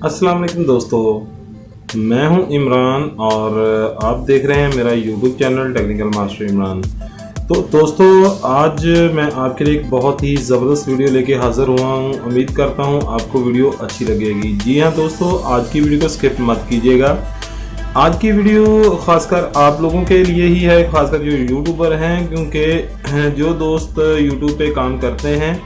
अस्सलाम वालेकुम दोस्तों, मैं हूं इमरान और आप देख रहे हैं मेरा YouTube channel technical master Imran. तो दोस्तों, आज मैं आपके लिए एक बहुत ही ज़बरदस्त वीडियो लेके हाज़िर हुआ हूं। उम्मीद करता हूं आपको वीडियो अच्छी लगेगी। जी हां दोस्तों, आज की वीडियो को स्किप मत कीजिएगा। आज की वीडियो ख़ासकर आप लोगों के लिए ही है, ख़ासकर जो यूट्यूबर हैं, क्योंकि जो दोस्त यूट्यूब पे काम करते हैं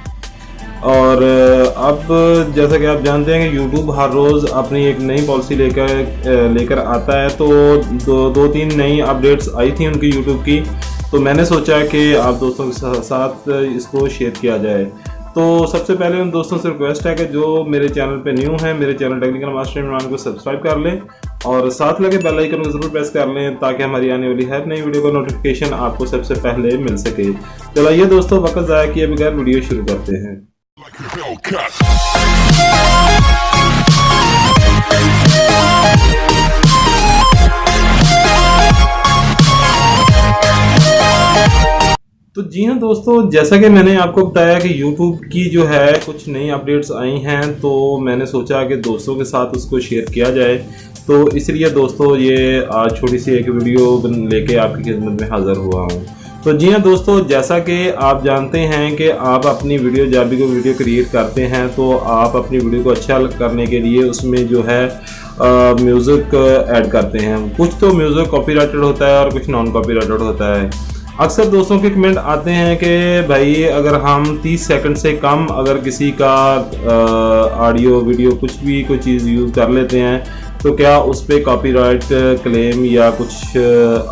और अब जैसा कि आप जानते हैं कि यूट्यूब हर रोज़ अपनी एक नई पॉलिसी लेकर आता है। तो दो तीन नई अपडेट्स आई थी उनकी यूट्यूब की, तो मैंने सोचा कि आप दोस्तों के साथ इसको शेयर किया जाए। तो सबसे पहले उन दोस्तों से रिक्वेस्ट है कि जो मेरे चैनल पे न्यू हैं, मेरे चैनल टेक्निकल मास्टर इमरान को सब्सक्राइब कर लें और साथ लगे बेल आइकन को ज़रूर प्रेस कर लें ताकि हमारी आने वाली हर नई वीडियो का नोटिफिकेशन आपको सबसे पहले मिल सके। चलो ये दोस्तों, वक्त ज़ाया किए बगैर वीडियो शुरू करते हैं। तो जी हाँ दोस्तों, जैसा कि मैंने आपको बताया कि YouTube की जो है कुछ नई अपडेट्स आई हैं, तो मैंने सोचा कि दोस्तों के साथ उसको शेयर किया जाए। तो इसलिए दोस्तों, ये आज छोटी सी एक वीडियो लेके आपकी खिदमत में हाज़िर हुआ हूँ। तो जी हाँ दोस्तों, जैसा कि आप जानते हैं कि आप अपनी वीडियो जब भी कोई वीडियो क्रिएट करते हैं तो आप अपनी वीडियो को अच्छा करने के लिए उसमें जो है म्यूज़िक ऐड करते हैं। कुछ तो म्यूज़िक कॉपीराइटेड होता है और कुछ नॉन कॉपीराइटेड होता है। अक्सर दोस्तों के कमेंट आते हैं कि भाई अगर हम 30 सेकंड से कम अगर किसी का ऑडियो वीडियो कुछ भी कोई चीज़ यूज़ कर लेते हैं तो क्या उस पर कॉपीराइट क्लेम या कुछ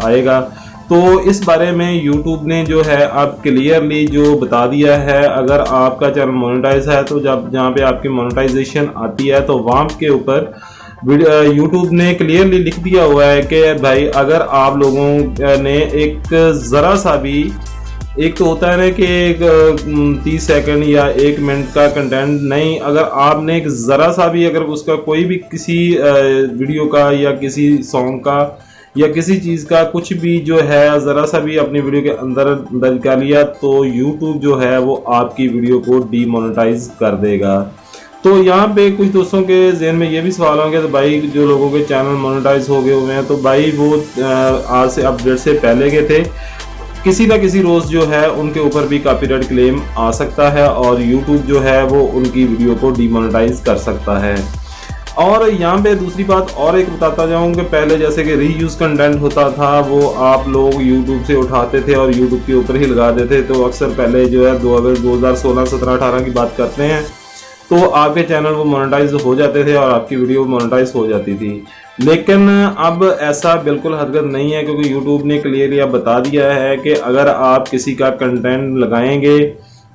आएगा। तो इस बारे में YouTube ने जो है अब क्लियरली जो बता दिया है, अगर आपका चैनल मोनेटाइज है तो जब जहाँ पे आपकी मोनेटाइजेशन आती है तो वहाँ के ऊपर YouTube ने क्लियरली लिख दिया हुआ है कि भाई अगर आप लोगों ने एक ज़रा सा भी, एक तो होता है ना कि एक 30 सेकंड या 1 मिनट का कंटेंट नहीं, अगर आपने एक ज़रा सा भी अगर उसका कोई भी किसी वीडियो का या किसी सॉन्ग का या किसी चीज़ का कुछ भी जो है ज़रा सा भी अपनी वीडियो के अंदर दर्ज कर लिया तो YouTube जो है वो आपकी वीडियो को डीमोनेटाइज कर देगा। तो यहाँ पे कुछ दोस्तों के जहन में ये भी सवाल होंगे, तो भाई जो लोगों के चैनल मोनेटाइज हो गए हुए हैं तो भाई वो आज से अपडेट से पहले के थे, किसी ना किसी रोज़ जो है उनके ऊपर भी कॉपीराइट क्लेम आ सकता है और YouTube जो है वो उनकी वीडियो को डीमोनेटाइज कर सकता है। और यहाँ पे दूसरी बात और एक बताता जाऊँ कि पहले जैसे कि रीयूज़ कंटेंट होता था वो आप लोग YouTube से उठाते थे और YouTube के ऊपर ही लगा देते। तो अक्सर पहले जो है 2016, 17, 18 की बात करते हैं तो आपके चैनल वो मोनेटाइज हो जाते थे और आपकी वीडियो मोनेटाइज हो जाती थी। लेकिन अब ऐसा बिल्कुल हरकत नहीं है, क्योंकि YouTube ने क्लियरली अब बता दिया है कि अगर आप किसी का कंटेंट लगाएंगे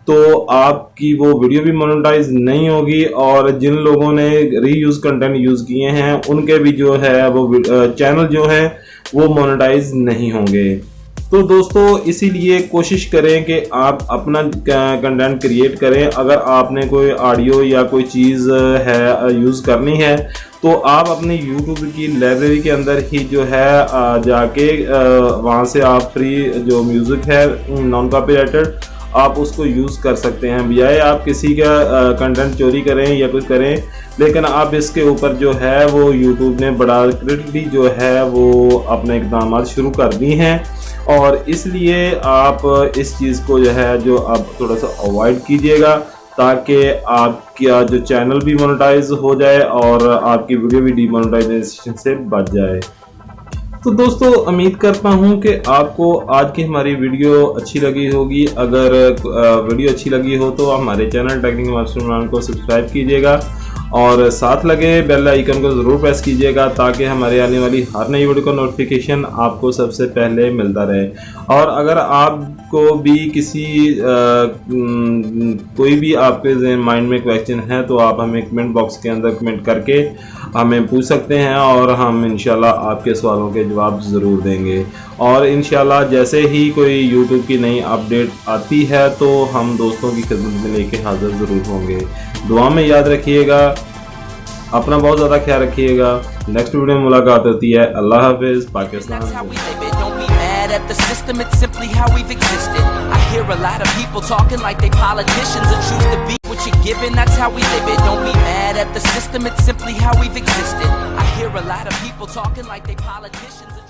तो आपकी वो वीडियो भी मोनेटाइज नहीं होगी और जिन लोगों ने रीयूज़ कंटेंट यूज़ किए हैं उनके भी जो है वो चैनल जो है वो मोनेटाइज नहीं होंगे। तो दोस्तों, इसीलिए कोशिश करें कि आप अपना कंटेंट क्रिएट करें। अगर आपने कोई ऑडियो या कोई चीज़ है यूज़ करनी है तो आप अपने YouTube की लाइब्रेरी के अंदर ही जो है जाके वहाँ से आप फ्री जो म्यूज़िक है नॉन कॉपीराइटेड आप उसको यूज़ कर सकते हैं, बजाय आप किसी का कंटेंट चोरी करें या कुछ करें। लेकिन आप इसके ऊपर जो है वो YouTube ने बड़ा क्रिटिकली जो है वो अपने इक़दाम शुरू कर दी हैं और इसलिए आप इस चीज़ को जो है जो आप थोड़ा सा अवॉइड कीजिएगा ताकि आपका जो चैनल भी मोनेटाइज हो जाए और आपकी वीडियो भी डीमोनेटाइजेशन से बच जाए। तो दोस्तों, उम्मीद करता हूं कि आपको आज की हमारी वीडियो अच्छी लगी होगी। अगर वीडियो अच्छी लगी हो तो हमारे चैनल टेक्निकल मास्टर इमरान को सब्सक्राइब कीजिएगा और साथ लगे बेल आइकन को ज़रूर प्रेस कीजिएगा ताकि हमारे आने वाली हर नई वीडियो का नोटिफिकेशन आपको सबसे पहले मिलता रहे। और अगर आपको भी किसी कोई भी आपके माइंड में क्वेश्चन है तो आप हमें कमेंट बॉक्स के अंदर कमेंट करके हमें पूछ सकते हैं और हम इंशाल्लाह आपके सवालों के जवाब ज़रूर देंगे। और इंशाल्लाह जैसे ही कोई YouTube की नई अपडेट आती है तो हम दोस्तों की खिदमत में लेके हाजिर ज़रूर होंगे। दुआ में याद रखिएगा, अपना बहुत ज़्यादा ख्याल रखिएगा। नेक्स्ट वीडियो में मुलाकात होती है। अल्लाह हाफिज़। Pakistan. at the system, it's simply how we've existed. I hear a lot of people talking like they politicians and choose to be what you're given, that's how we live it. Don't be mad at the at the system, it's simply how we've existed. I hear a lot of people talking like they politicians and